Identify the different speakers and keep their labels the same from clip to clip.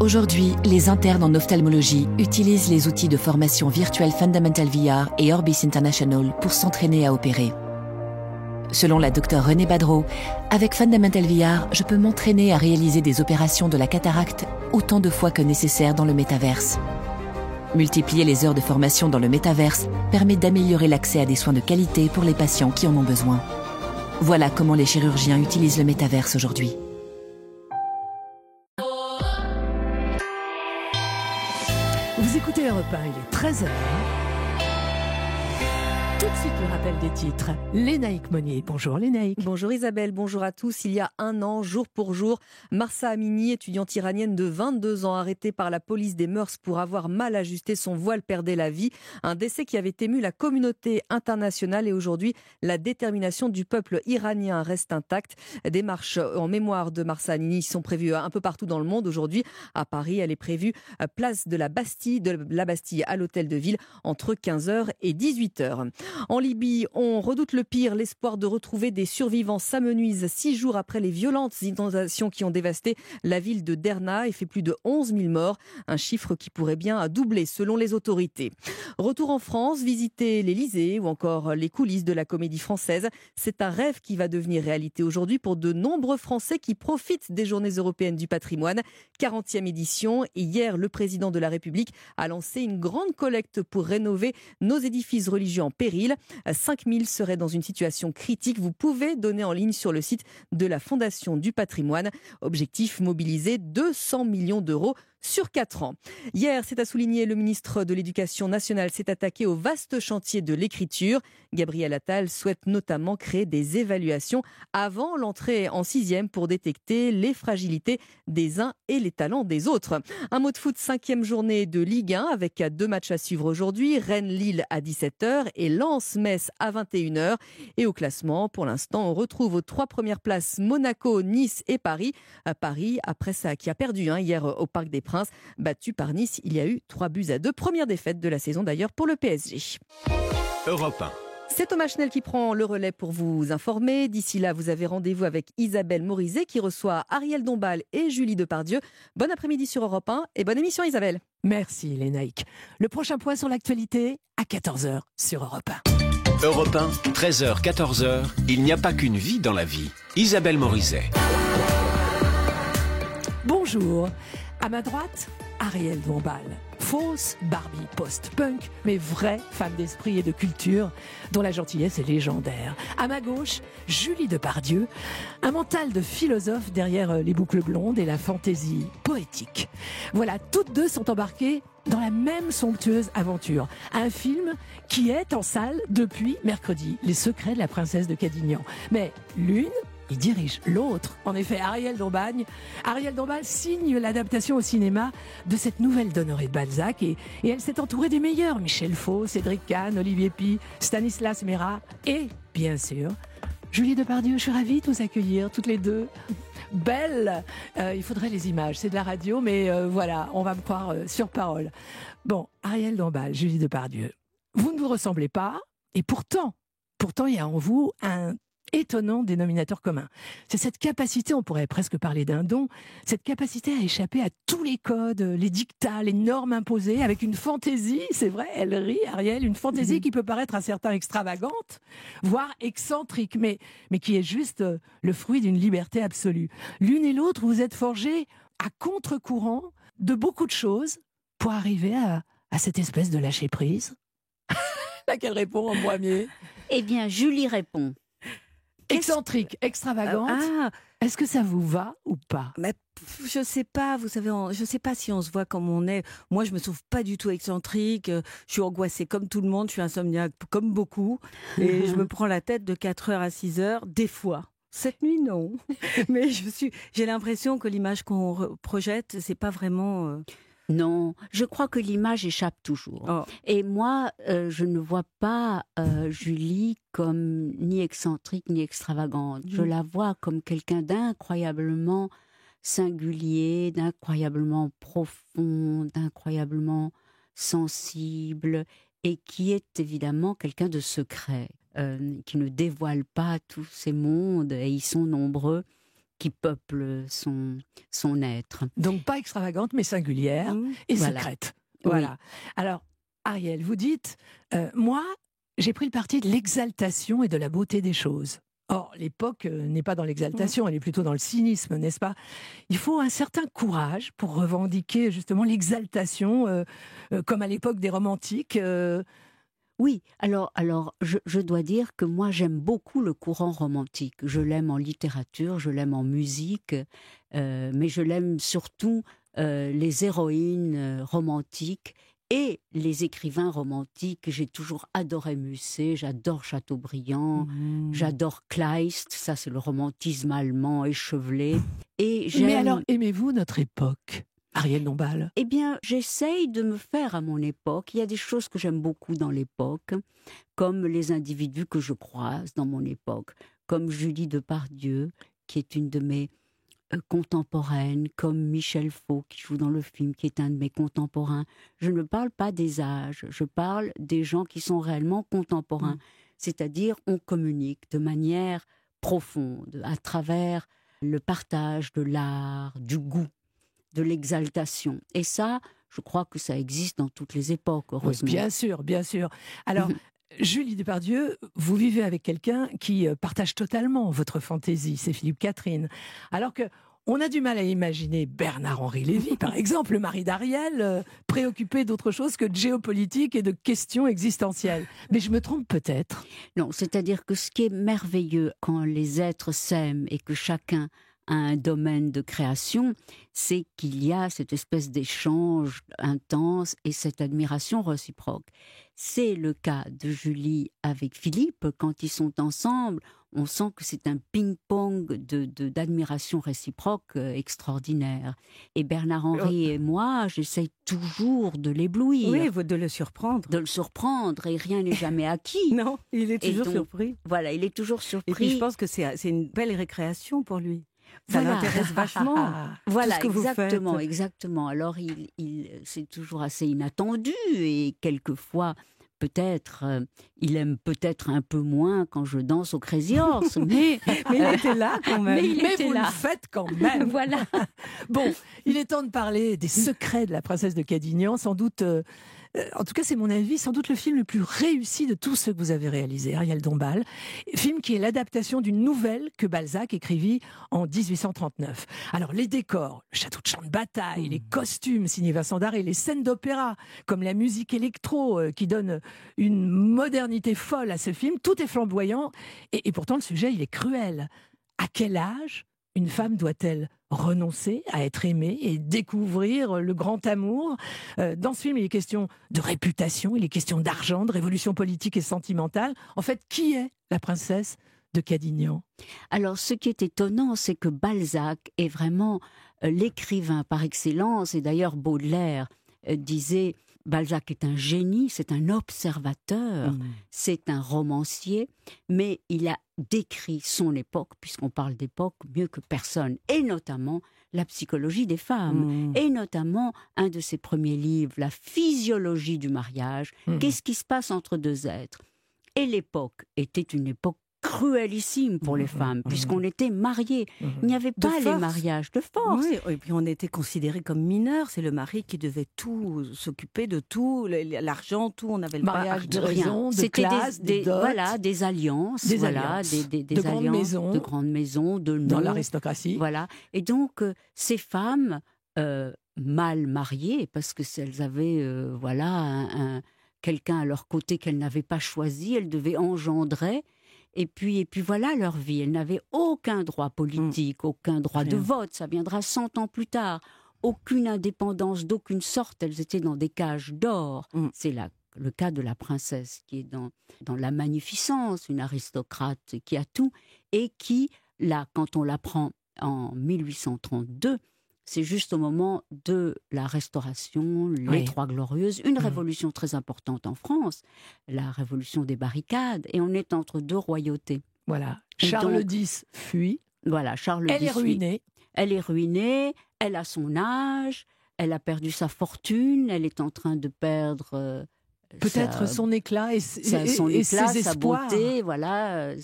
Speaker 1: Aujourd'hui, les internes en ophtalmologie utilisent les outils de formation virtuelle Fundamental VR et Orbis International pour s'entraîner à opérer. Selon la docteure Renée Badreau, avec Fundamental VR, je peux m'entraîner à réaliser des opérations de la cataracte autant de fois que nécessaire dans le métaverse. Multiplier les heures de formation dans le métaverse permet d'améliorer l'accès à des soins de qualité pour les patients qui en ont besoin. Voilà comment les chirurgiens utilisent le métaverse aujourd'hui.
Speaker 2: Vous écoutez Europe 1, il est 13h. Tout de suite le rappel des titres. Lénaïque Monnier. Bonjour Lénaïque.
Speaker 3: Bonjour Isabelle, bonjour à tous. Il y a un an, jour pour jour, Mahsa Amini, étudiante iranienne de 22 ans, arrêtée par la police des mœurs pour avoir mal ajusté son voile, perdait la vie. Un décès qui avait ému la communauté internationale et aujourd'hui, la détermination du peuple iranien reste intacte. Des marches en mémoire de Mahsa Amini sont prévues un peu partout dans le monde. Aujourd'hui, à Paris, elle est prévue place de la Bastille à l'hôtel de ville entre 15h et 18h. En Libye, on redoute le pire. L'espoir de retrouver des survivants s'amenuise 6 jours après les violentes inondations qui ont dévasté la ville de Derna et fait plus de 11 000 morts. Un chiffre qui pourrait bien doubler selon les autorités. Retour en France, visiter l'Élysée ou encore les coulisses de la Comédie Française. C'est un rêve qui va devenir réalité aujourd'hui pour de nombreux Français qui profitent des Journées européennes du patrimoine. 40e édition. Et hier, le président de la République a lancé une grande collecte pour rénover nos édifices religieux en péril. 5 000 seraient dans une situation critique. Vous pouvez donner en ligne sur le site de la Fondation du patrimoine. Objectif, mobiliser 200 millions d'euros sur 4 ans. Hier, c'est à souligner, le ministre de l'Éducation nationale s'est attaqué au vaste chantier de l'écriture. Gabriel Attal souhaite notamment créer des évaluations avant l'entrée en 6e pour détecter les fragilités des uns et les talents des autres. Un mot de foot, 5e journée de Ligue 1 avec 2 matchs à suivre aujourd'hui. Rennes-Lille à 17h et Lens-Metz à 21h. Et au classement, pour l'instant, on retrouve aux 3 premières places Monaco, Nice et Paris. Paris, après ça, qui a perdu hier au Parc des Princes, battu par Nice, il y a eu 3-2. Première défaite de la saison d'ailleurs pour le PSG.
Speaker 4: Europe 1.
Speaker 3: C'est Thomas Schnell qui prend le relais pour vous informer. D'ici là, vous avez rendez-vous avec Isabelle Morizet qui reçoit Ariel Dombal et Julie Depardieu. Bon après-midi sur Europe 1 et bonne émission Isabelle.
Speaker 2: Merci Lénaïque. Le prochain point sur l'actualité à 14h sur Europe 1.
Speaker 4: Europe 1, 13h, 14h, il n'y a pas qu'une vie dans la vie. Isabelle Morizet.
Speaker 2: Bonjour. À ma droite, Ariel Dombal. Fausse Barbie post-punk, mais vraie femme d'esprit et de culture, dont la gentillesse est légendaire. À ma gauche, Julie Depardieu, un mental de philosophe derrière les boucles blondes et la fantaisie poétique. Voilà, toutes deux sont embarquées dans la même somptueuse aventure. Un film qui est en salle depuis mercredi, Les Secrets de la princesse de Cadignan. Mais l'une, il dirige l'autre. En effet, Ariel Dombal signe l'adaptation au cinéma de cette nouvelle d'Honoré de Balzac et elle s'est entourée des meilleurs. Michel Faux, Cédric Kahn, Olivier Py, Stanislas Mera et, bien sûr, Julie Depardieu. Je suis ravie de vous accueillir toutes les deux. Belle, il faudrait les images, c'est de la radio, mais voilà, on va me croire sur parole. Bon, Ariel Dombal, Julie Depardieu, vous ne vous ressemblez pas et pourtant, il y a en vous un étonnant dénominateur commun. C'est cette capacité, on pourrait presque parler d'un don, cette capacité à échapper à tous les codes, les dictats, les normes imposées, avec une fantaisie, c'est vrai, elle rit, Ariel, une fantaisie qui peut paraître à certains extravagante, voire excentrique, mais qui est juste le fruit d'une liberté absolue. L'une et l'autre, vous êtes forgés à contre-courant de beaucoup de choses pour arriver à cette espèce de lâcher-prise. Laquelle répond en premier?
Speaker 5: Eh bien, Julie répond.
Speaker 2: Excentrique, extravagante. Est-ce que ça vous va ou pas?
Speaker 6: Mais je sais pas, vous savez, je sais pas si on se voit comme on est. Moi, je me trouve pas du tout excentrique. Je suis angoissée comme tout le monde. Je suis insomniaque comme beaucoup. Et je me prends la tête de 4h à 6h, des fois. Cette nuit, non. Mais j'ai l'impression que l'image qu'on projette, c'est pas vraiment...
Speaker 5: Non, je crois que l'image échappe toujours.
Speaker 6: Oh.
Speaker 5: Et moi, je ne vois pas Julie comme ni excentrique ni extravagante. Je la vois comme quelqu'un d'incroyablement singulier, d'incroyablement profond, d'incroyablement sensible et qui est évidemment quelqu'un de secret, qui ne dévoile pas tous ces mondes, et ils sont nombreux, qui peuplent son être.
Speaker 2: Donc pas extravagante, mais singulière et
Speaker 5: Voilà.
Speaker 2: secrète.
Speaker 5: Oui.
Speaker 2: Voilà. Alors, Ariel, vous dites, moi, j'ai pris le parti de l'exaltation et de la beauté des choses. Or, l'époque n'est pas dans l'exaltation, elle est plutôt dans le cynisme, n'est-ce pas? Il faut un certain courage pour revendiquer justement l'exaltation, comme à l'époque des romantiques.
Speaker 5: Oui, alors je dois dire que moi j'aime beaucoup le courant romantique. Je l'aime en littérature, je l'aime en musique, mais je l'aime surtout les héroïnes romantiques et les écrivains romantiques. J'ai toujours adoré Musset, j'adore Chateaubriand, j'adore Kleist, ça c'est le romantisme allemand échevelé. Et j'aime...
Speaker 2: Mais alors, aimez-vous notre époque, Ariel Dombal?
Speaker 5: Eh bien, j'essaye de me faire à mon époque. Il y a des choses que j'aime beaucoup dans l'époque, comme les individus que je croise dans mon époque, comme Julie Depardieu, qui est une de mes contemporaines, comme Michel Faux, qui joue dans le film, qui est un de mes contemporains. Je ne parle pas des âges, je parle des gens qui sont réellement contemporains. C'est-à-dire, on communique de manière profonde, à travers le partage de l'art, du goût, de l'exaltation. Et ça, je crois que ça existe dans toutes les époques, heureusement.
Speaker 2: Oui, bien sûr, bien sûr. Alors, Julie Depardieu, vous vivez avec quelqu'un qui partage totalement votre fantaisie, c'est Philippe Catherine. Alors que on a du mal à imaginer Bernard-Henri Lévy, par exemple, le mari d'Ariel, préoccupé d'autre chose que de géopolitique et de questions existentielles. Mais je me trompe peut-être.
Speaker 5: Non, c'est-à-dire que ce qui est merveilleux quand les êtres s'aiment et que chacun a un domaine de création, c'est qu'il y a cette espèce d'échange intense et cette admiration réciproque. C'est le cas de Julie avec Philippe. Quand ils sont ensemble, on sent que c'est un ping-pong d'admiration réciproque extraordinaire. Et Bernard-Henri et moi, j'essaye toujours de l'éblouir.
Speaker 6: Oui, de le surprendre.
Speaker 5: De le surprendre, et rien n'est jamais acquis.
Speaker 6: Non, il est toujours surpris.
Speaker 5: Voilà, il est toujours surpris.
Speaker 6: Et puis je pense que c'est une belle récréation pour lui. Ça l'intéresse vachement.
Speaker 5: Voilà,
Speaker 6: tout ce que
Speaker 5: exactement,
Speaker 6: vous faites.
Speaker 5: exactement. Alors, c'est toujours assez inattendu et quelquefois, peut-être, il aime peut-être un peu moins quand je danse au Crazy Horse, mais
Speaker 6: il était là quand même.
Speaker 2: Mais vous le faites quand même.
Speaker 5: Voilà.
Speaker 2: Bon, il est temps de parler des secrets de la princesse de Cadignan. Sans doute, en tout cas c'est mon avis, sans doute le film le plus réussi de tous ceux que vous avez réalisés, Ariel Dombal. Film qui est l'adaptation d'une nouvelle que Balzac écrivit en 1839. Alors les décors, le château de champ de bataille, les costumes signés Vincent Darré, les scènes d'opéra, comme la musique électro qui donne une modernité folle à ce film, tout est flamboyant et pourtant le sujet il est cruel. À quel âge une femme doit-elle renoncer à être aimée et découvrir le grand amour? Dans ce film, il est question de réputation, il est question d'argent, de révolution politique et sentimentale. En fait, qui est la princesse de Cadignan?
Speaker 5: Alors, ce qui est étonnant, c'est que Balzac est vraiment l'écrivain par excellence. Et d'ailleurs, Baudelaire disait... Balzac est un génie, c'est un observateur, c'est un romancier, mais il a décrit son époque, puisqu'on parle d'époque mieux que personne, et notamment la psychologie des femmes, et notamment un de ses premiers livres, La physiologie du mariage, qu'est-ce qui se passe entre deux êtres? Et l'époque était une époque cruellissime pour les femmes, puisqu'on était mariés. Il n'y avait pas les mariages de force.
Speaker 6: Oui, et puis on était considérés comme mineurs. C'est le mari qui devait tout s'occuper de tout, l'argent, tout. On avait le
Speaker 2: mariage de raison, de
Speaker 5: C'était
Speaker 2: classe, des dots,
Speaker 5: voilà, des alliances,
Speaker 2: des
Speaker 5: voilà,
Speaker 2: alliances,
Speaker 5: des
Speaker 2: de grandes
Speaker 5: alliances,
Speaker 2: maisons,
Speaker 5: de grandes maisons, de
Speaker 2: dans
Speaker 5: noms,
Speaker 2: l'aristocratie.
Speaker 5: Voilà. Et donc ces femmes mal mariées, parce que si elles avaient quelqu'un à leur côté qu'elles n'avaient pas choisi, elles devaient engendrer. Et puis voilà leur vie. Elles n'avaient aucun droit politique, aucun droit de vote. Ça viendra 100 ans plus tard. Aucune indépendance d'aucune sorte. Elles étaient dans des cages d'or. C'est le cas de la princesse qui est dans la magnificence, une aristocrate qui a tout. Et qui, là, quand on la prend en 1832, c'est juste au moment de la Restauration, les Trois Glorieuses, une révolution très importante en France, la révolution des barricades, et on est entre deux royautés.
Speaker 2: Voilà, Charles X fuit.
Speaker 5: Voilà, Charles X
Speaker 2: est ruinée.
Speaker 5: Elle est ruinée, elle a son âge, elle a perdu sa fortune, elle est en train de perdre...
Speaker 2: peut-être son éclat et
Speaker 5: ses espoirs.
Speaker 2: Sa beauté,
Speaker 5: voilà.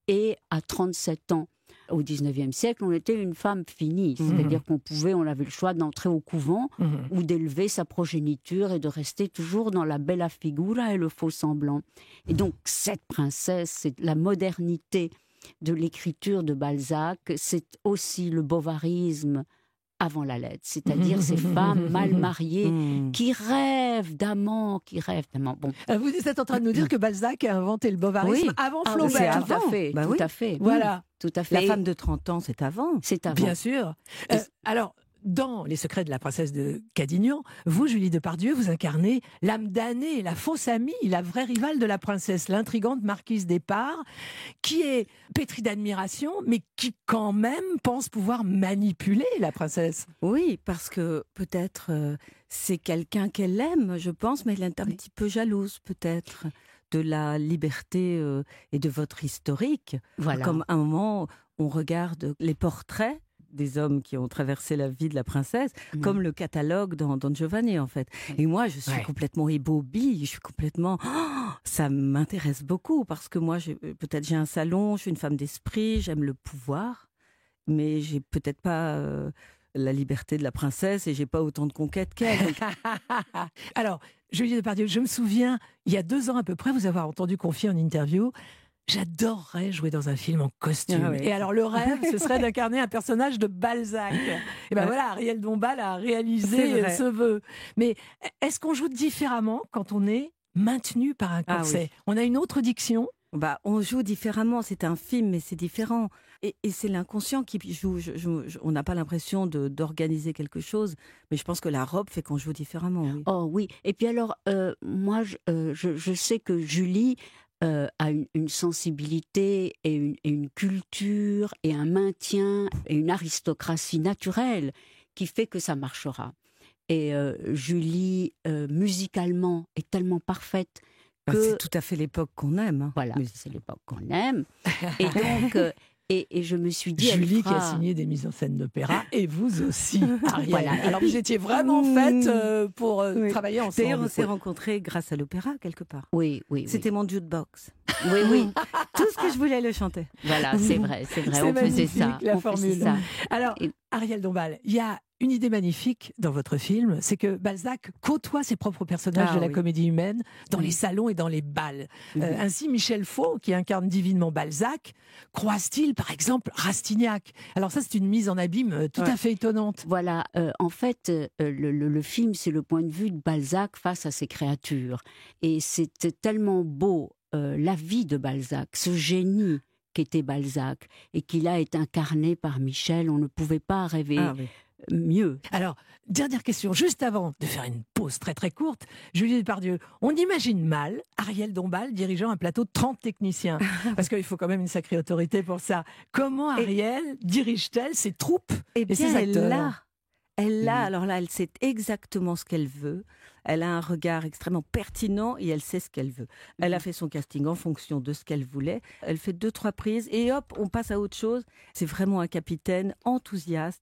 Speaker 5: Et à 37 ans, au 19e siècle, on était une femme finie. C'est-à-dire on avait le choix d'entrer au couvent ou d'élever sa progéniture et de rester toujours dans la bella figura et le faux semblant. Et donc, cette princesse, c'est la modernité de l'écriture de Balzac, c'est aussi le bovarisme avant la lettre, c'est-à-dire ces femmes mal mariées qui rêvent d'amants, Bon.
Speaker 2: Vous êtes en train de nous dire que Balzac a inventé le bovarisme avant Flaubert.
Speaker 5: Tout à fait,
Speaker 6: Bah
Speaker 5: tout à fait.
Speaker 2: Voilà.
Speaker 5: Tout à fait.
Speaker 6: La femme de 30 ans, c'est avant.
Speaker 5: C'est avant.
Speaker 2: Bien sûr. Alors, dans Les secrets de la princesse de Cadignan, vous, Julie Depardieu, vous incarnez l'âme damnée, la fausse amie, la vraie rivale de la princesse, l'intrigante marquise d'Espard, qui est pétrie d'admiration, mais qui quand même pense pouvoir manipuler la princesse.
Speaker 6: Oui, parce que peut-être c'est quelqu'un qu'elle aime, je pense, mais elle est un petit peu jalouse, peut-être, de la liberté et de votre historique.
Speaker 5: Voilà.
Speaker 6: Comme à un moment, on regarde les portraits des hommes qui ont traversé la vie de la princesse, comme le catalogue dans Don Giovanni, en fait. Et moi, je suis complètement ébobie, je suis complètement... ça m'intéresse beaucoup, parce que moi, peut-être j'ai un salon, je suis une femme d'esprit, j'aime le pouvoir, mais j'ai peut-être pas la liberté de la princesse et j'ai pas autant de conquêtes qu'elle.
Speaker 2: Alors, Julie Depardieu, je me souviens, il y a 2 ans à peu près, vous avoir entendu confier en interview: j'adorerais jouer dans un film en costume.
Speaker 6: Ah oui.
Speaker 2: Et alors, le rêve, ce serait d'incarner un personnage de Balzac. Et ben voilà, Ariel Dombal a réalisé ce vœu. Mais est-ce qu'on joue différemment quand on est maintenu par un corset? On a une autre diction?
Speaker 6: On joue différemment, c'est un film, mais c'est différent. Et c'est l'inconscient qui joue. On n'a pas l'impression d'organiser quelque chose, mais je pense que la robe fait qu'on joue différemment. Oui.
Speaker 5: Oh oui. Et puis alors, moi, je sais que Julie a une sensibilité et une culture et un maintien et une aristocratie naturelle qui fait que ça marchera. Et Julie, musicalement, est tellement parfaite que...
Speaker 6: C'est tout à fait l'époque qu'on aime. Hein.
Speaker 5: Voilà, c'est l'époque qu'on aime. Et donc... Et je me suis dit...
Speaker 2: Julie qui a signé des mises en scène d'opéra, et vous aussi, Ariel.
Speaker 5: Voilà.
Speaker 2: Alors vous étiez vraiment faite pour travailler ensemble.
Speaker 6: D'ailleurs, on s'est rencontrés grâce à l'opéra, quelque part.
Speaker 5: Oui.
Speaker 6: C'était mon jukebox.
Speaker 5: Oui.
Speaker 6: Tout ce que je voulais, le chanter.
Speaker 5: Voilà, c'est vrai.
Speaker 2: C'est
Speaker 5: on faisait ça.
Speaker 2: La formule. Alors, Ariel Dombal, il y a une idée magnifique dans votre film, c'est que Balzac côtoie ses propres personnages de la comédie humaine dans les salons et dans les bals. Ainsi, Michel Faux, qui incarne divinement Balzac, croise-t-il par exemple Rastignac? Alors ça, c'est une mise en abîme tout à fait étonnante.
Speaker 5: Voilà, en fait, le film, c'est le point de vue de Balzac face à ses créatures. Et c'est tellement beau, la vie de Balzac, ce génie qu'était Balzac, et qu'il a été incarné par Michel. On ne pouvait pas rêver mieux.
Speaker 2: Alors, dernière question, juste avant de faire une pause très très courte, Julie Depardieu, on imagine mal Ariel Dombal dirigeant un plateau de 30 techniciens, parce qu'il faut quand même une sacrée autorité pour ça. Comment Ariel dirige-t-elle ses troupes et ses acteurs?
Speaker 6: Elle l'a, alors là, elle sait exactement ce qu'elle veut. Elle a un regard extrêmement pertinent et elle sait ce qu'elle veut. Elle a fait son casting en fonction de ce qu'elle voulait. Elle fait 2-3 prises et hop, on passe à autre chose. C'est vraiment un capitaine enthousiaste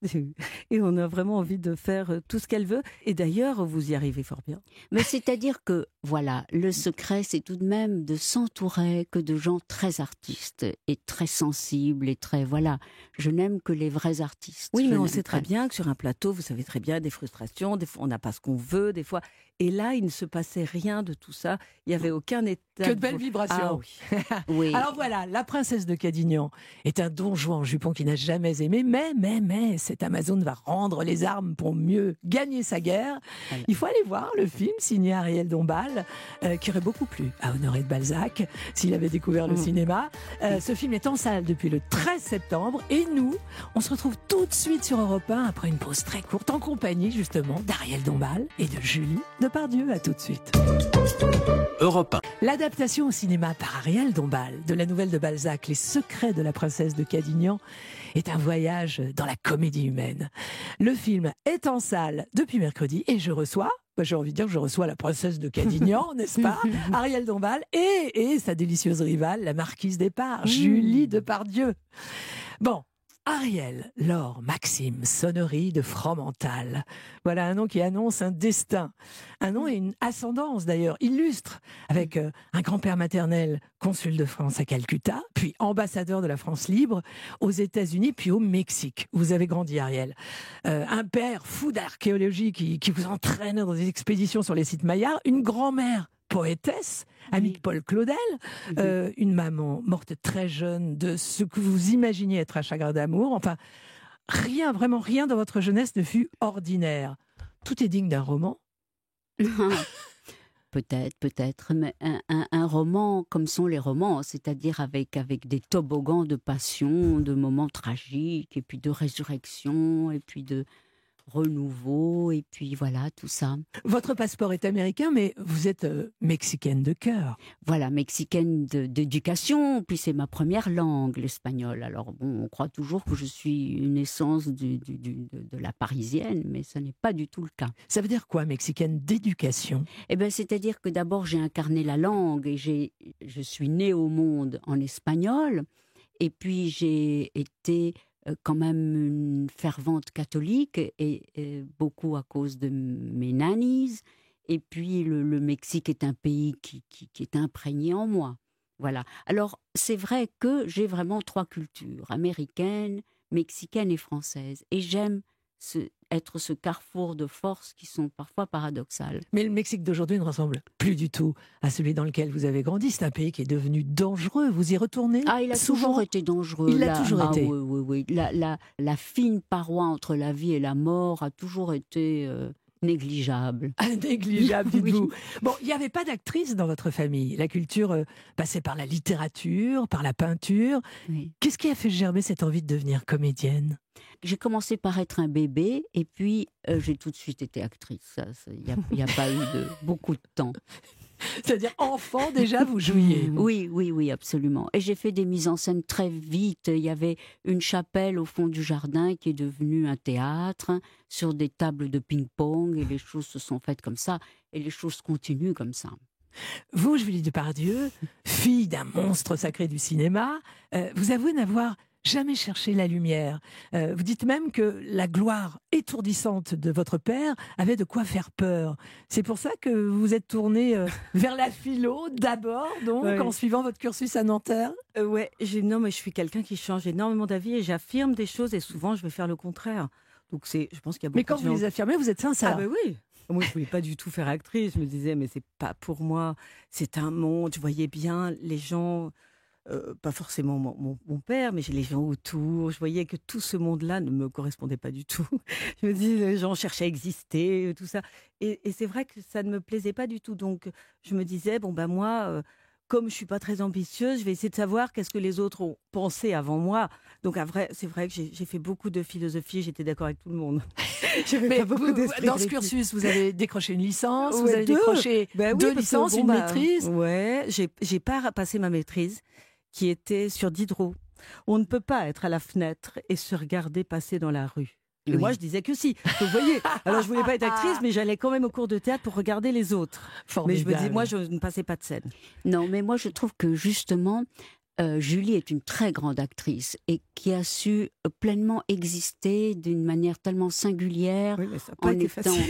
Speaker 6: et on a vraiment envie de faire tout ce qu'elle veut. Et d'ailleurs, vous y arrivez fort bien.
Speaker 5: Mais c'est-à-dire que, voilà, le secret, c'est tout de même de s'entourer que de gens très artistes et très sensibles et très, voilà. Je n'aime que les vrais artistes.
Speaker 6: Oui, mais on sait très bien que sur un plateau, vous savez très bien, des frustrations, des fois on n'a pas ce qu'on veut, des fois... Et là, il ne se passait rien de tout ça. Il n'y avait aucun état...
Speaker 2: Que de belles vibrations.
Speaker 5: Oui.
Speaker 2: Alors voilà, la princesse de Cadignan est un don Juan en jupon qui n'a jamais aimé, mais cette Amazone va rendre les armes pour mieux gagner sa guerre. Voilà. Il faut aller voir le film signé Ariel Dombal, qui aurait beaucoup plu à Honoré de Balzac s'il avait découvert le cinéma. Ce film est en salle depuis le 13 septembre et nous, on se retrouve tout de suite sur Europe 1 après une pause très courte en compagnie justement d'Ariel Dombal et de Julie Depardieu. À tout de suite.
Speaker 4: Europe 1.
Speaker 2: L'adaptation au cinéma par Ariel Dombal de la nouvelle de Balzac, Les secrets de la princesse de Cadignan, est un voyage dans la comédie humaine. Le film est en salle depuis mercredi et je reçois, j'ai envie de dire que je reçois la princesse de Cadignan, n'est-ce pas, Ariel Dombal et sa délicieuse rivale, la marquise d'Espard, Julie Depardieu. Bon, Ariel Laure Maxime Sonnery de Fromental. Voilà un nom qui annonce un destin. Un nom et une ascendance d'ailleurs, illustre, avec un grand-père maternel, consul de France à Calcutta, puis ambassadeur de la France libre aux États-Unis, puis au Mexique. Vous avez grandi, Ariel. Un père fou d'archéologie qui vous entraîne dans des expéditions sur les sites mayas. Une grand-mère poétesse, amie de Paul Claudel, une maman morte très jeune de ce que vous imaginiez être un chagrin d'amour. Enfin, rien, vraiment rien dans votre jeunesse ne fut ordinaire. Tout est digne d'un roman.
Speaker 5: Peut-être, mais un roman comme sont les romans, c'est-à-dire avec des toboggans de passion, de moments tragiques, et puis de résurrection, et puis de renouveau, et puis voilà, tout ça.
Speaker 2: Votre passeport est américain, mais vous êtes mexicaine de cœur.
Speaker 5: Voilà, mexicaine d'éducation, puis c'est ma première langue, l'espagnol. Alors bon, on croit toujours que je suis une essence de la parisienne, mais ce n'est pas du tout le cas.
Speaker 2: Ça veut dire quoi, mexicaine d'éducation ?
Speaker 5: Eh bien, c'est-à-dire que d'abord, j'ai incarné la langue, et je suis née au monde en espagnol, et puis j'ai été quand même une fervente catholique et beaucoup à cause de mes nannies. Et puis le Mexique est un pays qui est imprégné en moi. Voilà. Alors c'est vrai que j'ai vraiment 3 cultures, américaine, mexicaine et française. Et j'aime être ce carrefour de forces qui sont parfois paradoxales.
Speaker 2: Mais le Mexique d'aujourd'hui ne ressemble plus du tout à celui dans lequel vous avez grandi. C'est un pays qui est devenu dangereux. Vous y retournez souvent ?
Speaker 5: Il a toujours été dangereux.
Speaker 2: Il a toujours été.
Speaker 5: Oui. La fine paroi entre la vie et la mort a toujours été négligeable.
Speaker 2: Négligeable, dites-vous.
Speaker 5: Oui.
Speaker 2: Bon, il n'y avait pas d'actrice dans votre famille. La culture passait par la littérature, par la peinture.
Speaker 5: Oui.
Speaker 2: Qu'est-ce qui a fait germer cette envie de devenir comédienne ?
Speaker 5: J'ai commencé par être un bébé et puis j'ai tout de suite été actrice. Il n'y a pas eu beaucoup de temps.
Speaker 2: C'est-à-dire, enfant, déjà, vous jouiez.
Speaker 5: Oui, absolument. Et j'ai fait des mises en scène très vite. Il y avait une chapelle au fond du jardin qui est devenue un théâtre, sur des tables de ping-pong, et les choses se sont faites comme ça, et les choses continuent comme ça.
Speaker 2: Vous, Julie Depardieu, fille d'un monstre sacré du cinéma, vous avouez n'avoir jamais cherché la lumière. Vous dites même que la gloire étourdissante de votre père avait de quoi faire peur. C'est pour ça que vous vous êtes tournée vers la philo d'abord, donc, en suivant votre cursus à Nanterre.
Speaker 6: Mais je suis quelqu'un qui change énormément d'avis et j'affirme des choses et souvent je vais faire le contraire. Donc je pense qu'il y a beaucoup
Speaker 2: Mais quand
Speaker 6: de
Speaker 2: vous
Speaker 6: gens...
Speaker 2: les affirmez, vous êtes sincère.
Speaker 6: Ah ben oui. Moi, je voulais pas du tout faire actrice. Je me disais, mais c'est pas pour moi. C'est un monde. Je voyais bien les gens... pas forcément mon père, mais j'ai les gens autour. Je voyais que tout ce monde-là ne me correspondait pas du tout. Je me dis, les gens cherchaient à exister, tout ça. Et c'est vrai que ça ne me plaisait pas du tout. Donc, je me disais, moi, comme je suis pas très ambitieuse, je vais essayer de savoir qu'est-ce que les autres ont pensé avant moi. Donc, c'est vrai que j'ai fait beaucoup de philosophie. J'étais d'accord avec tout le monde.
Speaker 2: Mais dans ce cursus, vous avez décroché une licence, vous avez décroché 2 licences, une maîtrise.
Speaker 6: Ouais, j'ai pas passé ma maîtrise, qui était sur Diderot. On ne peut pas être à la fenêtre et se regarder passer dans la rue. Et moi, je disais que si. Vous voyez. Alors, je voulais pas être actrice, mais j'allais quand même au cours de théâtre pour regarder les autres.
Speaker 2: Formidable.
Speaker 6: Mais je me disais, moi, je ne passais pas de scène.
Speaker 5: Non, mais moi, je trouve que justement, Julie est une très grande actrice et qui a su pleinement exister d'une manière tellement singulière.
Speaker 6: Oui, mais ça n'a pas été facile.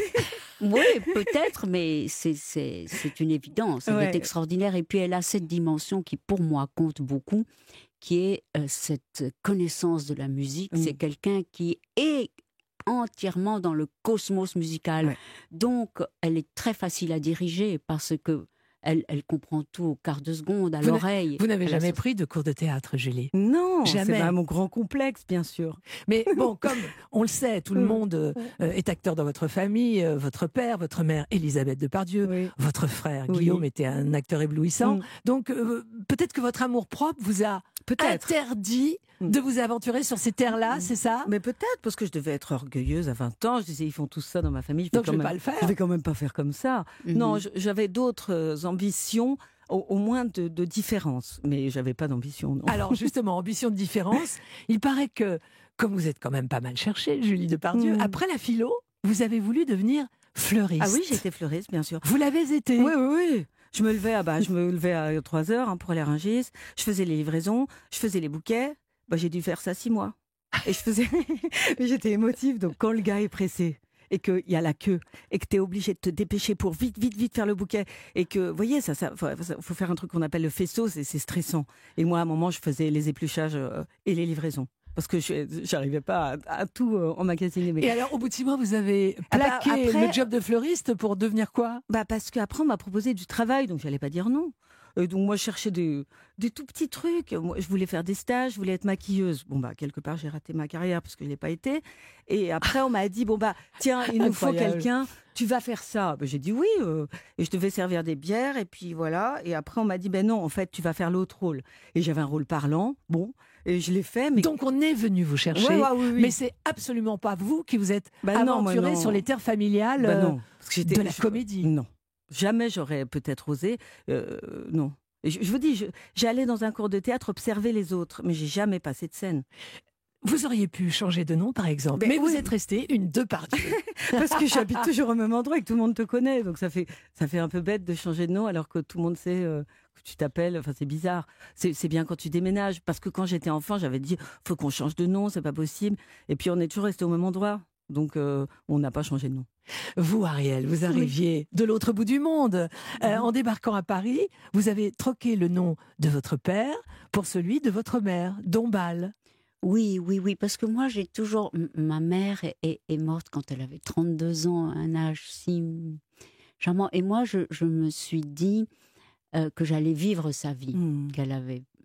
Speaker 5: Oui, peut-être, mais c'est une évidence. Elle est extraordinaire. Et puis, elle a cette dimension qui, pour moi, compte beaucoup, qui est cette connaissance de la musique. C'est quelqu'un qui est entièrement dans le cosmos musical. Donc, elle est très facile à diriger parce que elle comprend tout au quart de seconde, à l'oreille.
Speaker 2: Vous n'avez jamais pris de cours de théâtre, Julie ?
Speaker 6: Non,
Speaker 2: jamais.
Speaker 6: C'est mon grand complexe, bien sûr.
Speaker 2: Mais bon, comme on le sait, tout le monde est acteur dans votre famille. Votre père, votre mère, Elisabeth Depardieu, votre frère, Guillaume, était un acteur éblouissant. Donc, peut-être que votre amour-propre vous a interdit de vous aventurer sur ces terres-là, c'est ça ?
Speaker 6: Mais peut-être, parce que je devais être orgueilleuse à 20 ans. Je disais, ils font tout ça dans ma famille.
Speaker 2: Donc je ne vais pas le faire.
Speaker 6: Je vais quand même pas faire comme ça. Non, j'avais d'autres ambitions, au moins de différence. Mais j'avais pas d'ambition, non.
Speaker 2: Alors justement, ambition de différence, il paraît que, comme vous êtes quand même pas mal cherchée, Julie Depardieu, après la philo, vous avez voulu devenir fleuriste.
Speaker 6: Ah oui, j'étais fleuriste, bien sûr.
Speaker 2: Vous l'avez été ?
Speaker 6: Oui. Je me levais à 3 heures pour aller à Rungis. Je faisais les livraisons, je faisais les bouquets. J'ai dû faire ça 6 mois. Et je faisais... J'étais émotive, donc quand le gars est pressé, et qu'il y a la queue, et que tu es obligé de te dépêcher pour vite faire le bouquet, et que, vous voyez, faut faire un truc qu'on appelle le faisceau, c'est stressant. Et moi, à un moment, je faisais les épluchages et les livraisons. Parce que je n'arrivais pas à tout emmagasiner. Mais...
Speaker 2: Et alors, au bout de 6 mois, vous avez plaqué
Speaker 6: après,
Speaker 2: le job de fleuriste pour devenir quoi?
Speaker 6: Parce qu'après, on m'a proposé du travail, donc je n'allais pas dire non. Donc moi, je cherchais des tout petits trucs. Moi, je voulais faire des stages, je voulais être maquilleuse. Bon, quelque part, j'ai raté ma carrière parce que je ne l'ai pas été. Et après, on m'a dit, tiens, il nous faut quelqu'un, tu vas faire ça. J'ai dit oui, et je devais servir des bières, et puis voilà. Et après, on m'a dit, non, en fait, tu vas faire l'autre rôle. Et j'avais un rôle parlant, et je l'ai fait. Mais...
Speaker 2: Donc on est venu vous chercher, oui. Mais c'est absolument pas vous qui vous êtes aventuré sur les terres familiales
Speaker 6: parce que
Speaker 2: de la comédie.
Speaker 6: Non. Jamais j'aurais peut-être osé. Non. Et je vous dis, j'allais dans un cours de théâtre observer les autres, mais j'ai jamais passé de scène.
Speaker 2: Vous auriez pu changer de nom, par exemple, mais vous êtes restée une Depardieu.
Speaker 6: Parce que j'habite toujours au même endroit et que tout le monde te connaît, donc ça fait un peu bête de changer de nom alors que tout le monde sait que tu t'appelles. Enfin, c'est bizarre. C'est bien quand tu déménages, parce que quand j'étais enfant, j'avais dit faut qu'on change de nom, c'est pas possible. Et puis on est toujours resté au même endroit. Donc, on n'a pas changé de nom.
Speaker 2: Vous, Ariel, vous arriviez de l'autre bout du monde. En débarquant à Paris, vous avez troqué le nom de votre père pour celui de votre mère, Dombasle.
Speaker 5: Oui, parce que moi, j'ai toujours... Ma mère est morte quand elle avait 32 ans, un âge si charmant. Et moi, je me suis dit que j'allais vivre sa vie, qu'elle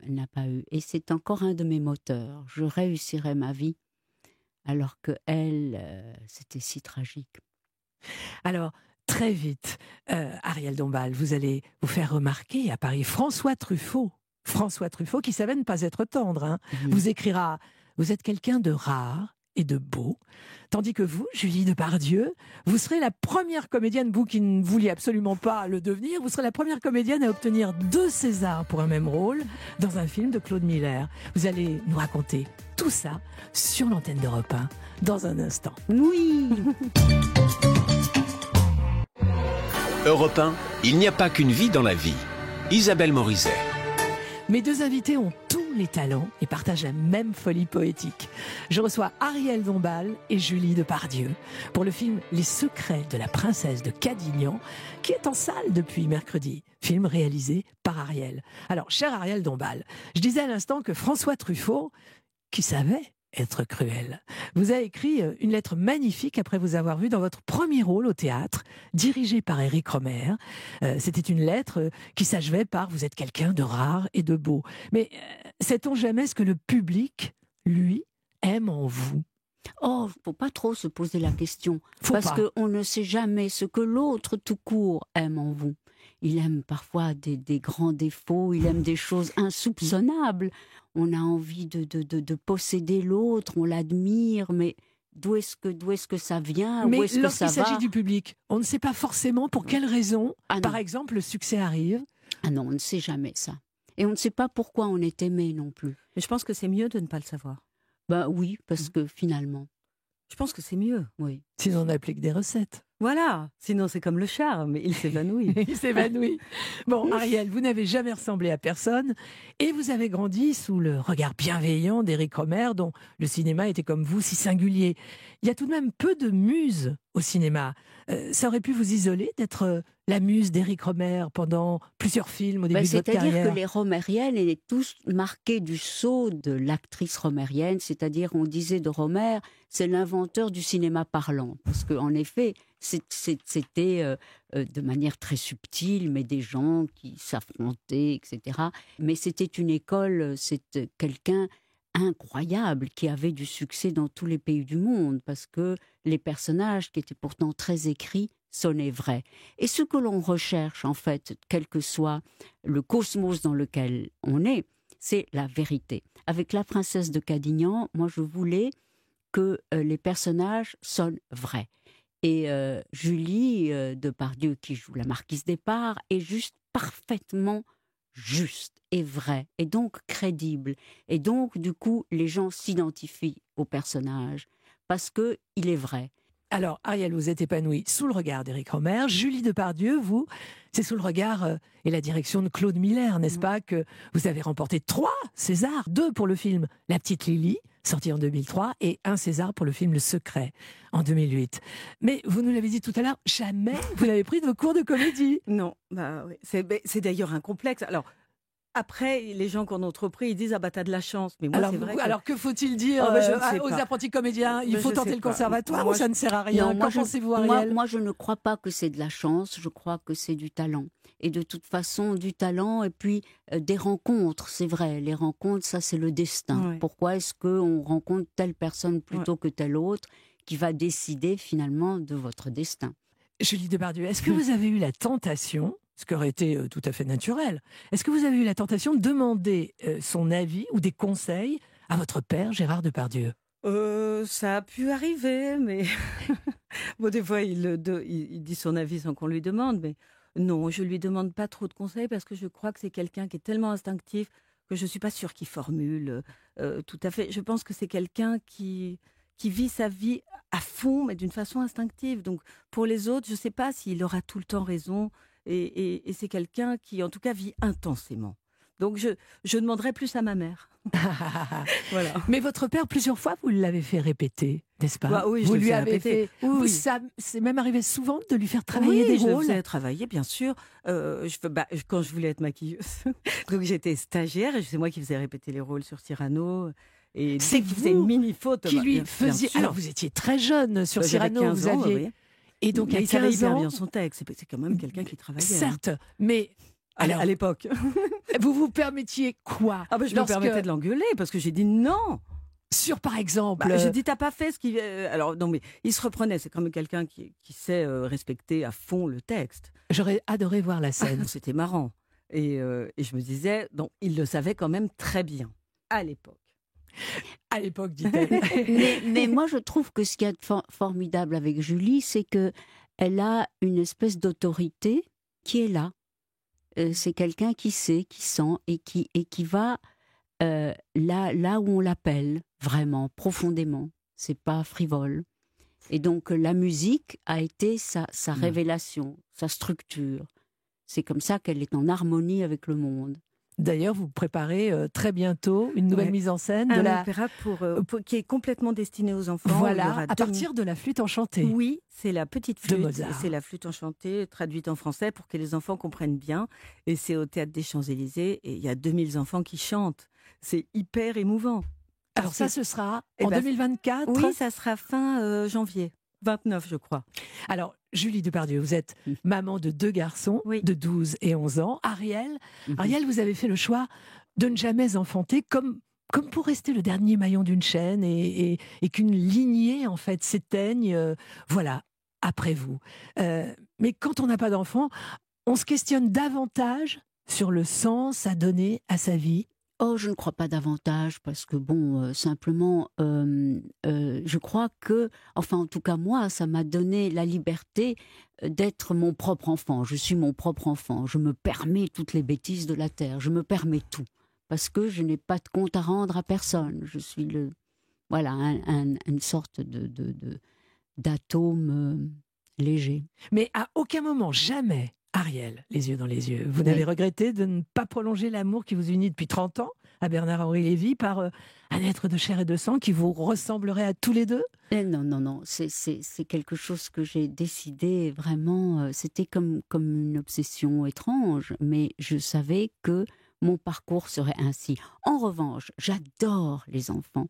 Speaker 5: n'a pas eue. Et c'est encore un de mes moteurs. Je réussirai ma vie. Alors que elle, c'était si tragique.
Speaker 2: Alors, très vite, Ariel Dombasle, vous allez vous faire remarquer à Paris. François Truffaut, qui savait ne pas être tendre, vous écrira « Vous êtes quelqu'un de rare et de beau », tandis que vous, Julie Depardieu, vous serez la première comédienne, vous qui ne vouliez absolument pas le devenir, vous serez la première comédienne à obtenir 2 Césars pour un même rôle dans un film de Claude Miller. Vous allez nous raconter tout ça sur l'antenne d'Europe 1 dans un instant.
Speaker 5: Oui.
Speaker 4: Europe 1, il n'y a pas qu'une vie dans la vie. Isabelle Morizet.
Speaker 2: Mes 2 invités ont tous les talents et partagent la même folie poétique. Je reçois Ariel Dombasle et Julie Depardieu pour le film Les secrets de la princesse de Cadignan, qui est en salle depuis mercredi. Film réalisé par Ariel. Alors, cher Ariel Dombasle, je disais à l'instant que François Truffaut, qui savait être cruel, vous a écrit une lettre magnifique après vous avoir vu dans votre premier rôle au théâtre, dirigé par Éric Rohmer. C'était une lettre qui s'achevait par « Vous êtes quelqu'un de rare et de beau ». Mais sait-on jamais ce que le public, lui, aime en vous ?
Speaker 5: Oh, faut pas trop se poser la question, parce qu'on ne sait jamais ce que l'autre tout court aime en vous. Il aime parfois des grands défauts, il aime des choses insoupçonnables. On a envie de posséder l'autre, on l'admire, mais d'où est-ce que ça vient?
Speaker 2: Mais
Speaker 5: où est-ce que ça va?
Speaker 2: Lorsqu'il s'agit du public, on ne sait pas forcément pour quelle raison, par exemple, le succès arrive.
Speaker 5: Ah non, on ne sait jamais ça. Et on ne sait pas pourquoi on est aimé non plus.
Speaker 6: Mais je pense que c'est mieux de ne pas le savoir.
Speaker 5: Oui, parce que finalement...
Speaker 6: Je pense que c'est mieux.
Speaker 5: Oui.
Speaker 2: Sinon, on applique des recettes.
Speaker 6: Voilà, sinon c'est comme le charme, il s'évanouit.
Speaker 2: Il s'évanouit. Bon, Ariel, vous n'avez jamais ressemblé à personne et vous avez grandi sous le regard bienveillant d'Éric Rohmer, dont le cinéma était comme vous si singulier. Il y a tout de même peu de muses au cinéma. Ça aurait pu vous isoler d'être la muse d'Éric Rohmer pendant plusieurs films au début de votre carrière.
Speaker 5: C'est-à-dire que les Rohmeriennes étaient tous marqués du sceau de l'actrice rohmerienne, c'est-à-dire on disait de Rohmer, c'est l'inventeur du cinéma parlant, parce qu'en effet, c'était de manière très subtile, mais des gens qui s'affrontaient, etc. Mais c'était une école, c'est quelqu'un incroyable qui avait du succès dans tous les pays du monde, parce que les personnages qui étaient pourtant très écrits sonnaient vrais. Et ce que l'on recherche, en fait, quel que soit le cosmos dans lequel on est, c'est la vérité. Avec La princesse de Cadignan, moi je voulais que les personnages sonnent vrais. Et Julie Depardieu, qui joue la marquise d'Espard, est juste parfaitement juste et vrai, et donc crédible. Et donc, du coup, les gens s'identifient au personnage, parce qu'il est vrai.
Speaker 2: Alors, Ariel, vous êtes épanouie sous le regard d'Éric Rohmer. Julie Depardieu, vous, c'est sous le regard et la direction de Claude Miller, n'est-ce pas, que vous avez remporté 3 Césars, 2 pour le film La petite Lily, sorti en 2003, et un César pour le film Le Secret, en 2008. Mais vous nous l'avez dit tout à l'heure, jamais vous n'avez pris de cours de comédie.
Speaker 6: Non, oui. C'est d'ailleurs un complexe. Alors, après, les gens qui en ont entrepris, ils disent « Ah bah t'as de la chance ». Mais moi,
Speaker 2: Alors,
Speaker 6: c'est vrai
Speaker 2: alors que faut-il dire
Speaker 6: je ne sais
Speaker 2: aux
Speaker 6: pas.
Speaker 2: apprentis comédiens? Il faut
Speaker 6: Je
Speaker 2: tenter
Speaker 6: sais
Speaker 2: le
Speaker 6: pas.
Speaker 2: conservatoire
Speaker 6: Moi,
Speaker 2: ou ça ne sert à rien?
Speaker 5: Non,
Speaker 2: Qu'en pensez-vous,
Speaker 5: moi,
Speaker 2: Ariel?
Speaker 5: moi, je ne crois pas que c'est de la chance, je crois que c'est du talent. Et de toute façon, du talent et puis des rencontres, c'est vrai. Les rencontres, ça, c'est le destin.
Speaker 6: Ouais.
Speaker 5: Pourquoi est-ce qu'on rencontre telle personne plutôt que telle autre qui va décider finalement de votre destin?
Speaker 2: Julie Depardieu, est-ce que vous avez eu la tentation, ce qui aurait été tout à fait naturel, est-ce que vous avez eu la tentation de demander son avis ou des conseils à votre père, Gérard Depardieu?
Speaker 6: Ça a pu arriver, mais bon, des fois, il dit son avis sans qu'on lui demande. Mais non, je lui demande pas trop de conseils parce que je crois que c'est quelqu'un qui est tellement instinctif que je suis pas sûre qu'il formule tout à fait. Je pense que c'est quelqu'un qui vit sa vie à fond, mais d'une façon instinctive. Donc, pour les autres, je sais pas s'il aura tout le temps raison. Et c'est quelqu'un qui, en tout cas, vit intensément. Donc, je demanderais plus à ma mère. Voilà.
Speaker 2: Mais votre père, plusieurs fois, vous l'avez fait répéter, n'est-ce pas?
Speaker 6: Bah oui, je
Speaker 2: vous
Speaker 6: le
Speaker 2: lui
Speaker 6: fais
Speaker 2: avez
Speaker 6: répéter.
Speaker 2: fait.
Speaker 6: Oui.
Speaker 2: Ça, c'est même arrivé souvent de lui faire travailler
Speaker 6: Oui,
Speaker 2: des
Speaker 6: je le
Speaker 2: rôles.
Speaker 6: faisais travailler, bien sûr. Quand je voulais être maquilleuse, donc j'étais stagiaire et c'est moi qui faisais répéter les rôles sur Cyrano. Et
Speaker 2: C'est
Speaker 6: dès qu'il faisait une mini-faute,
Speaker 2: qui lui
Speaker 6: bien
Speaker 2: faisiez.
Speaker 6: sûr.
Speaker 2: Alors, vous étiez très jeune sur
Speaker 6: Bah, j'avais
Speaker 2: Cyrano,
Speaker 6: 15
Speaker 2: vous
Speaker 6: ans,
Speaker 2: aviez.
Speaker 6: oui.
Speaker 2: Et donc,
Speaker 6: Mais
Speaker 2: à
Speaker 6: il savait
Speaker 2: 15
Speaker 6: hyper
Speaker 2: ans,
Speaker 6: bien son texte. C'est quand même quelqu'un qui travaillait.
Speaker 2: certes, mais alors,
Speaker 6: À l'époque.
Speaker 2: vous vous permettiez quoi?
Speaker 6: Ah bah, je me
Speaker 2: Lorsque-
Speaker 6: permettais de l'engueuler parce que j'ai dit non.
Speaker 2: Sur, par exemple.
Speaker 6: J'ai dit t'as pas fait ce qu'il. Alors non mais il se reprenait. C'est quand même quelqu'un qui sait respecter à fond le texte.
Speaker 2: J'aurais adoré voir la scène.
Speaker 6: C'était marrant. Et je me disais non, il le savait quand même très bien à l'époque.
Speaker 2: À l'époque, dit-elle.
Speaker 5: mais moi, je trouve que ce qui est formidable avec Julie, c'est que elle a une espèce d'autorité qui est là. C'est quelqu'un qui sait, qui sent et qui va là où on l'appelle vraiment, profondément. C'est pas frivole. Et donc la musique a été sa révélation, sa structure. C'est comme ça qu'elle est en harmonie avec le monde.
Speaker 2: D'ailleurs, vous préparez très bientôt une nouvelle mise en scène de
Speaker 6: Un opéra qui est complètement destiné aux enfants. Il y
Speaker 2: Voilà,
Speaker 6: aura
Speaker 2: à partir de la flûte enchantée.
Speaker 6: Oui, c'est la petite
Speaker 2: De
Speaker 6: flûte.
Speaker 2: Mozart.
Speaker 6: C'est la flûte enchantée, traduite en français pour que les enfants comprennent bien. Et c'est au Théâtre des Champs-Élysées. Et il y a 2000 enfants qui chantent. C'est hyper émouvant.
Speaker 2: Alors ça, ce sera
Speaker 6: Eh
Speaker 2: en
Speaker 6: ben,
Speaker 2: 2024.
Speaker 6: Oui, ça sera fin janvier. 29, je crois.
Speaker 2: Alors, Julie Depardieu, vous êtes maman de 2 garçons de 12 et 11 ans. Ariel, vous avez fait le choix de ne jamais enfanter comme pour rester le dernier maillon d'une chaîne et qu'une lignée, en fait, s'éteigne, voilà, après vous. Mais quand on n'a pas d'enfant, on se questionne davantage sur le sens à donner à sa vie.
Speaker 5: Oh, je ne crois pas davantage parce que simplement, je crois que, enfin en tout cas moi, ça m'a donné la liberté d'être mon propre enfant. Je suis mon propre enfant. Je me permets toutes les bêtises de la terre. Je me permets tout parce que je n'ai pas de compte à rendre à personne. Je suis une sorte d'atome léger.
Speaker 2: Mais à aucun moment, jamais, Ariel, les yeux dans les yeux, vous n'avez regretté de ne pas prolonger l'amour qui vous unit depuis 30 ans à Bernard-Henri Lévy par un être de chair et de sang qui vous ressemblerait à tous les deux?
Speaker 5: Non, c'est quelque chose que j'ai décidé vraiment, c'était comme une obsession étrange, mais je savais que mon parcours serait ainsi. En revanche, j'adore les enfants,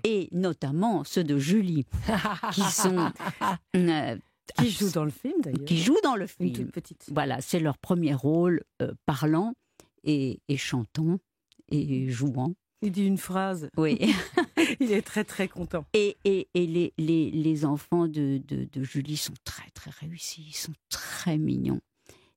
Speaker 5: et notamment ceux de Julie, qui sont...
Speaker 6: Qui joue dans le film, d'ailleurs.
Speaker 5: Qui joue dans le film.
Speaker 6: Une toute petite.
Speaker 5: Voilà, c'est leur premier rôle, parlant et chantant et jouant.
Speaker 6: Il dit une phrase.
Speaker 5: Oui.
Speaker 6: Il est très, très content.
Speaker 5: Et les enfants de Julie sont très, très réussis. Ils sont très mignons.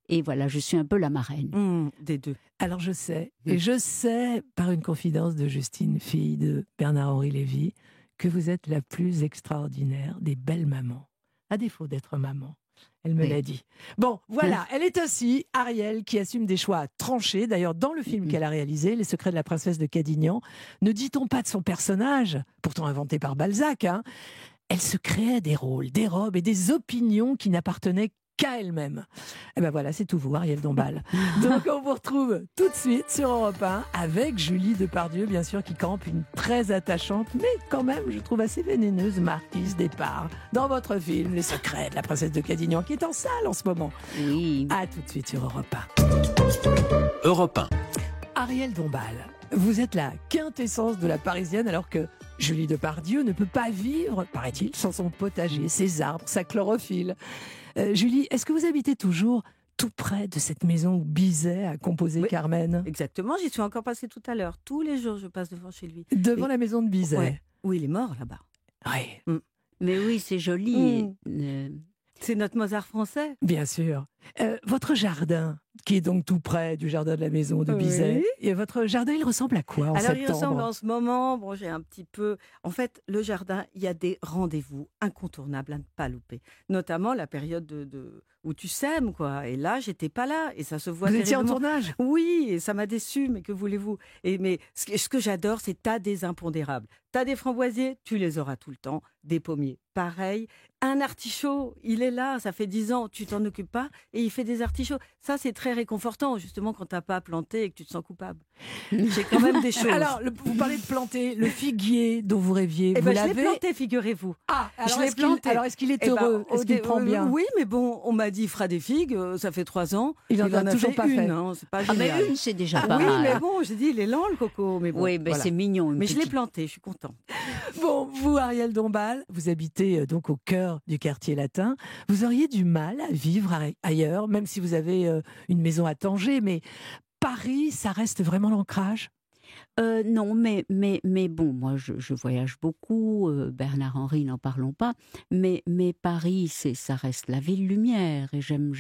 Speaker 5: Et voilà, je suis un peu la marraine.
Speaker 6: Des deux.
Speaker 2: Alors je sais, et je sais par une confidence de Justine, fille de Bernard-Henri Lévy, que vous êtes la plus extraordinaire des belles mamans. À défaut d'être maman. Elle me l'a dit. Bon, voilà, elle est aussi Ariel qui assume des choix tranchés. D'ailleurs, dans le film qu'elle a réalisé, Les secrets de la princesse de Cadignan, ne dit-on pas de son personnage, pourtant inventé par Balzac, elle se créait des rôles, des robes et des opinions qui n'appartenaient qu'à elle-même. Et ben voilà, c'est tout vous, Ariel Dombal. Donc on vous retrouve tout de suite sur Europe 1 avec Julie Depardieu, bien sûr, qui campe une très attachante, mais quand même, je trouve assez vénéneuse Marquise Despard dans votre film Les Secrets de la Princesse de Cadignan, qui est en salle en ce moment.
Speaker 5: Oui.
Speaker 2: À tout de suite sur Europe 1.
Speaker 4: Europe 1.
Speaker 2: Ariel Dombal, vous êtes la quintessence de la Parisienne, alors que Julie Depardieu ne peut pas vivre, paraît-il, sans son potager, ses arbres, sa chlorophylle. Julie, est-ce que vous habitez toujours tout près de cette maison où Bizet a composé
Speaker 6: Oui.
Speaker 2: Carmen?
Speaker 6: Exactement, j'y suis encore passée tout à l'heure. Tous les jours, je passe devant chez lui.
Speaker 2: Devant
Speaker 6: Et-
Speaker 2: la maison de Bizet.
Speaker 6: Ouais. Oui, il est mort là-bas.
Speaker 2: Oui,
Speaker 5: Mais oui, c'est joli.
Speaker 6: C'est notre Mozart français.
Speaker 2: bien sûr. Votre jardin, qui est donc tout près du jardin de la maison de
Speaker 6: Oui.
Speaker 2: Bizet, et votre jardin, il ressemble à quoi en
Speaker 6: Alors, il
Speaker 2: septembre?
Speaker 6: ressemble en ce moment, bon, j'ai un petit peu... En fait, le jardin, il y a des rendez-vous incontournables à ne pas louper. Notamment la période où tu sèmes, quoi. Et là, j'étais pas là. Et ça se voit
Speaker 2: Vous étiez en
Speaker 6: terriblement.
Speaker 2: tournage?
Speaker 6: Oui, et ça m'a déçu, mais que voulez-vous? Mais ce que j'adore, c'est t'as des impondérables. T'as des framboisiers, tu les auras tout le temps. Des pommiers, pareil. Un artichaut, il est là, ça fait 10 ans, tu t'en occupes pas, et il fait des artichauts. Ça, c'est très réconfortant, justement, quand t'as pas planté et que tu te sens coupable. J'ai quand même des choses.
Speaker 2: Alors, vous parlez de planter le figuier dont vous rêviez.
Speaker 6: Eh
Speaker 2: Vous
Speaker 6: ben, je l'ai
Speaker 2: l'avez
Speaker 6: planté, figurez-vous.
Speaker 2: Ah, alors
Speaker 6: Je l'ai
Speaker 2: est-ce qu'il-
Speaker 6: planté.
Speaker 2: alors est-ce qu'il est
Speaker 6: Eh ben,
Speaker 2: heureux? Est-ce qu'il prend bien?
Speaker 6: Oui, mais bon, on m'a dit il fera des figues, ça fait 3 ans.
Speaker 2: Il en a toujours
Speaker 6: fait
Speaker 2: pas
Speaker 6: une,
Speaker 2: fait.
Speaker 6: hein, c'est pas
Speaker 5: Ah, mais
Speaker 6: génial.
Speaker 5: une, c'est déjà pas
Speaker 6: oui,
Speaker 5: mal.
Speaker 6: mais bon, j'ai dit, il est lent le coco. Mais bon,
Speaker 5: Oui, mais
Speaker 6: voilà.
Speaker 5: c'est mignon. Une
Speaker 6: Mais je l'ai
Speaker 5: petite-
Speaker 6: planté, je suis contente.
Speaker 2: Bon, vous, Ariel Dombal, vous habitez donc au cœur du quartier latin. Vous auriez du mal à vivre ailleurs, même si vous avez une maison à Tanger, mais Paris, ça reste vraiment l'ancrage?
Speaker 5: Non, mais bon, moi je voyage beaucoup, Bernard-Henri, n'en parlons pas, mais Paris, ça reste la ville lumière, et j'aime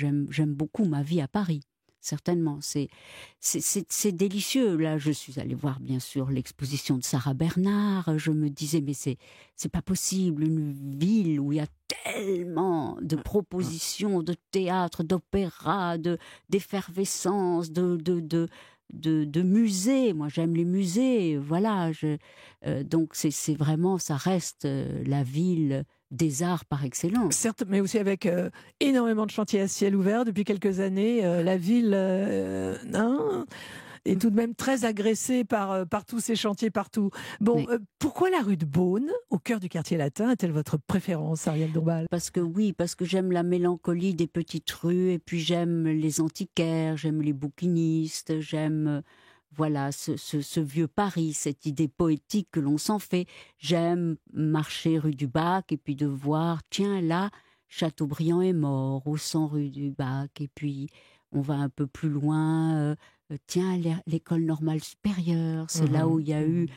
Speaker 5: beaucoup ma vie à Paris, certainement. C'est délicieux. Là, je suis allée voir bien sûr l'exposition de Sarah Bernard, je me disais, mais c'est pas possible, une ville où il y a tellement de propositions, de théâtre, d'opéra, d'effervescence, de musées. Moi, j'aime les musées. Voilà. Donc, c'est vraiment, ça reste la ville des arts par excellence.
Speaker 2: Certes, mais aussi avec énormément de chantiers à ciel ouvert depuis quelques années. La ville est tout de même très agressée par tous ces chantiers partout. Bon,
Speaker 5: Oui.
Speaker 2: pourquoi la rue de Beaune, au cœur du quartier latin, est-elle votre préférence, Ariel Dombal?
Speaker 5: Parce que j'aime la mélancolie des petites rues, et puis j'aime les antiquaires, j'aime les bouquinistes, j'aime voilà ce vieux Paris, cette idée poétique que l'on s'en fait. J'aime marcher rue du Bac et puis de voir, tiens là, Chateaubriand est mort, au 100 rue du Bac, et puis on va un peu plus loin, tiens, l'école normale supérieure, c'est là où il y a eu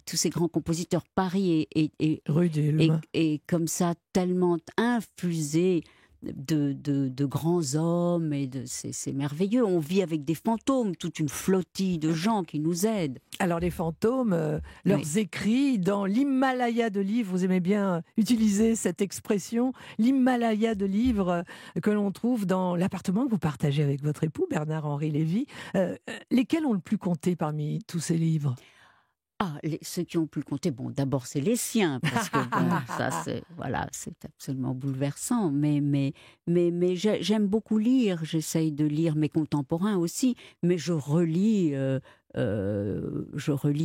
Speaker 5: tous ces grands compositeurs. Paris et
Speaker 2: Rue d'Ulm.
Speaker 5: et comme ça, tellement infusé de grands hommes, et c'est merveilleux. On vit avec des fantômes, toute une flottille de gens qui nous aident.
Speaker 2: Alors les fantômes, leurs écrits, dans l'Himalaya de livres, vous aimez bien utiliser cette expression, l'Himalaya de livres que l'on trouve dans l'appartement que vous partagez avec votre époux, Bernard-Henri Lévy. Lesquels ont le plus compté parmi tous ces livres?
Speaker 5: Ah, ceux qui ont pu le compter, bon, d'abord c'est les siens, parce que bon, ça c'est absolument bouleversant. Mais j'aime beaucoup lire. J'essaye de lire mes contemporains aussi, mais je relis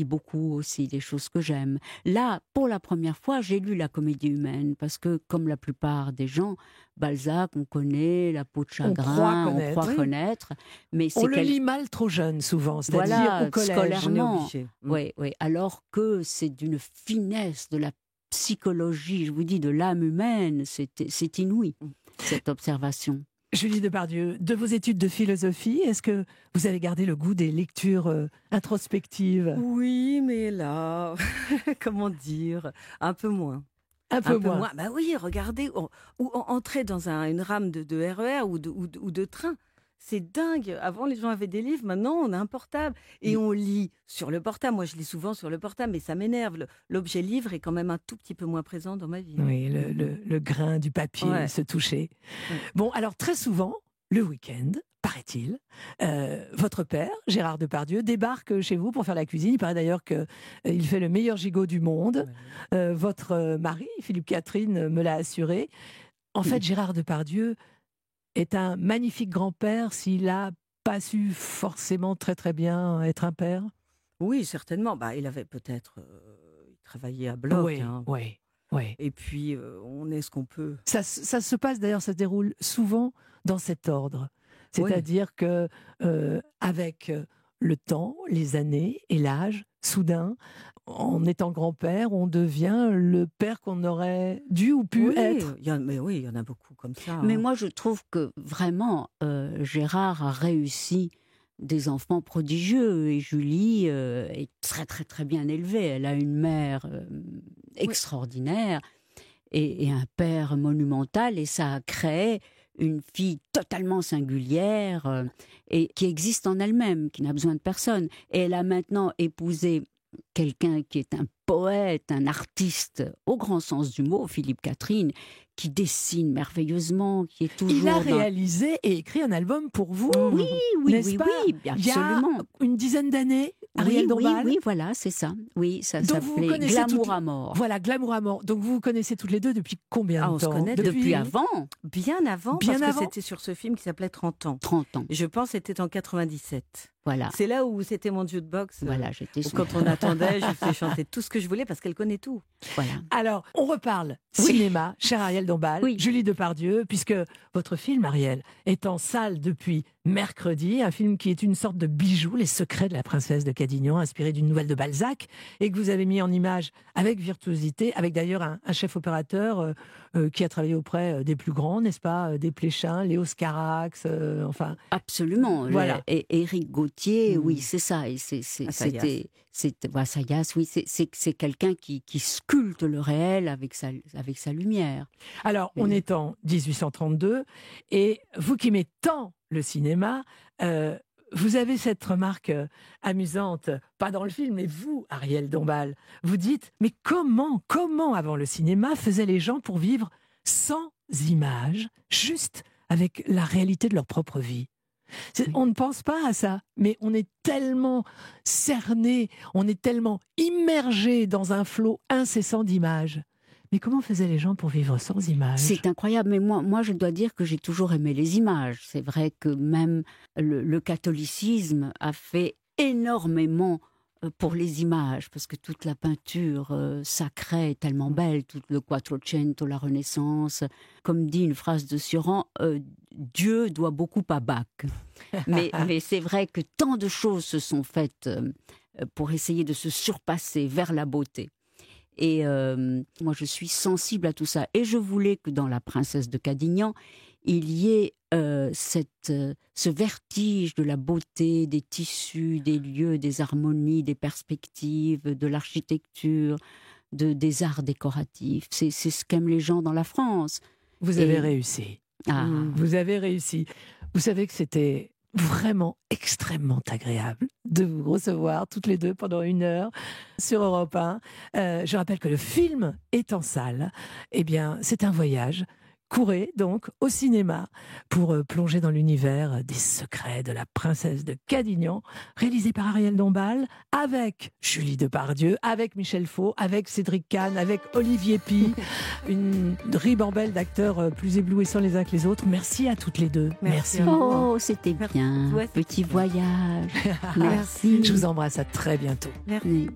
Speaker 5: beaucoup aussi des choses que j'aime. Là, pour la première fois, j'ai lu La Comédie humaine, parce que comme la plupart des gens, Balzac, on connaît, La peau de chagrin, on croit connaître, mais
Speaker 2: On le lit mal trop jeune souvent, c'est-à-dire
Speaker 5: voilà,
Speaker 2: au collège.
Speaker 5: scolairement.
Speaker 6: On est obligé.
Speaker 5: Oui, alors que c'est d'une finesse de la psychologie, je vous dis, de l'âme humaine, c'est inouï, cette observation.
Speaker 2: Julie Depardieu, de vos études de philosophie, est-ce que vous avez gardé le goût des lectures introspectives?
Speaker 6: Oui, mais là, comment dire, un peu moins.
Speaker 2: Un peu moins.
Speaker 6: Bah oui, regardez, ou entrer dans une rame de RER ou de train. C'est dingue. Avant, les gens avaient des livres. Maintenant, on a un portable. Et on lit sur le portable. Moi, je lis souvent sur le portable, mais ça m'énerve. L'objet livre est quand même un tout petit peu moins présent dans ma vie.
Speaker 2: Oui, le grain du papier, se toucher. Ouais. Bon, alors très souvent, le week-end, paraît-il, votre père, Gérard Depardieu, débarque chez vous pour faire la cuisine. Il paraît d'ailleurs qu'il fait le meilleur gigot du monde. Ouais. Votre mari, Philippe Catherine, me l'a assuré. En fait, Gérard Depardieu est un magnifique grand-père s'il n'a pas su forcément très très bien être un père?
Speaker 6: Oui, certainement. Il avait peut-être... il travaillait à bloc.
Speaker 2: Oui,
Speaker 6: hein.
Speaker 2: oui, oui.
Speaker 6: Et puis, on est ce qu'on peut.
Speaker 2: Ça se passe d'ailleurs, ça se déroule souvent dans cet ordre. C'est-à-dire que avec le temps, les années et l'âge, soudain, en étant grand-père, on devient le père qu'on aurait dû ou pu être.
Speaker 6: Mais oui, il y en a beaucoup comme ça.
Speaker 5: Mais moi, je trouve que vraiment, Gérard a réussi des enfants prodigieux et Julie est très très très bien élevée. Elle a une mère extraordinaire et un père monumental, et ça a créé une fille totalement singulière et qui existe en elle-même, qui n'a besoin de personne. Et elle a maintenant épousé quelqu'un qui est un poète, un artiste au grand sens du mot, Philippe Catherine, qui dessine merveilleusement, qui est toujours...
Speaker 2: Il a réalisé et écrit un album pour vous.
Speaker 5: Oui,
Speaker 2: n'est-ce pas?
Speaker 5: absolument.
Speaker 2: Il y a une dizaine d'années, Ariel Dombal.
Speaker 5: Oui, voilà, c'est ça. Oui, ça
Speaker 2: Donc vous
Speaker 5: s'appelait
Speaker 2: connaissez
Speaker 5: Glamour à mort.
Speaker 2: Voilà, Glamour à mort. Donc vous vous connaissez toutes les deux depuis combien de temps?
Speaker 6: On se connaît
Speaker 5: Depuis avant.
Speaker 6: Bien avant, parce que c'était sur ce film qui s'appelait 30 ans.
Speaker 5: 30 ans.
Speaker 6: Je pense que c'était en 97.
Speaker 5: Voilà.
Speaker 6: C'est là où c'était mon jukebox.
Speaker 5: Voilà, j'étais
Speaker 6: Quand on attendait, je faisais chanter tout ce que je voulais parce qu'elle connaît tout.
Speaker 5: Voilà.
Speaker 2: Alors, on reparle
Speaker 5: Oui.
Speaker 2: cinéma, cher Ariel Dombal,
Speaker 5: Oui.
Speaker 2: Julie Depardieu, puisque votre film, Ariel, est en salle depuis mercredi, un film qui est une sorte de bijou, Les secrets de la princesse de Cadignan, inspiré d'une nouvelle de Balzac, et que vous avez mis en image avec virtuosité, avec d'ailleurs un chef opérateur qui a travaillé auprès des plus grands, n'est-ce pas, des Pléchins, Léo Scarax, enfin...
Speaker 5: Absolument.
Speaker 2: Voilà.
Speaker 5: Et Éric Gauthier, oui, c'est ça. Et
Speaker 6: Assayas.
Speaker 5: Assayas, oui, c'est quelqu'un qui sculpte le réel avec sa lumière.
Speaker 2: Alors, on est en 1832, et vous qui aimez tant le cinéma, vous avez cette remarque amusante, pas dans le film, mais vous, Ariel Dombal, vous dites, mais comment avant le cinéma faisaient les gens pour vivre sans images, juste avec la réalité de leur propre vie? On ne pense pas à ça, mais on est tellement cerné, on est tellement immergé dans un flot incessant d'images. Mais comment faisaient les gens pour vivre sans images?
Speaker 5: C'est incroyable, mais moi je dois dire que j'ai toujours aimé les images. C'est vrai que même le catholicisme a fait énormément pour les images, parce que toute la peinture sacrée est tellement belle, tout le Quattrocento, la Renaissance. Comme dit une phrase de Sioran, Dieu doit beaucoup à Bach. Mais c'est vrai que tant de choses se sont faites pour essayer de se surpasser vers la beauté. Et moi, je suis sensible à tout ça. Et je voulais que dans La Princesse de Cadignan, il y ait ce vertige de la beauté, des tissus, des lieux, des harmonies, des perspectives, de l'architecture, des arts décoratifs. C'est ce qu'aiment les gens dans la France.
Speaker 2: Vous avez réussi.
Speaker 5: Ah.
Speaker 2: Vous avez réussi. Vous savez que c'était vraiment extrêmement agréable de vous recevoir toutes les deux pendant 1 heure sur Europe 1. Je rappelle que le film est en salle. Eh bien, c'est un voyage. Courez donc au cinéma pour plonger dans l'univers des secrets de la princesse de Cadignan, réalisé par Ariel Dombal, avec Julie Depardieu, avec Michel Faux, avec Cédric Kahn, avec Olivier Py, une ribambelle d'acteurs plus éblouissants les uns que les autres. Merci à toutes les deux. Merci.
Speaker 5: Oh, c'était bien.
Speaker 6: Ouais,
Speaker 5: Petit voyage. Merci.
Speaker 2: Je vous embrasse, à très bientôt.
Speaker 6: Merci.
Speaker 5: Oui.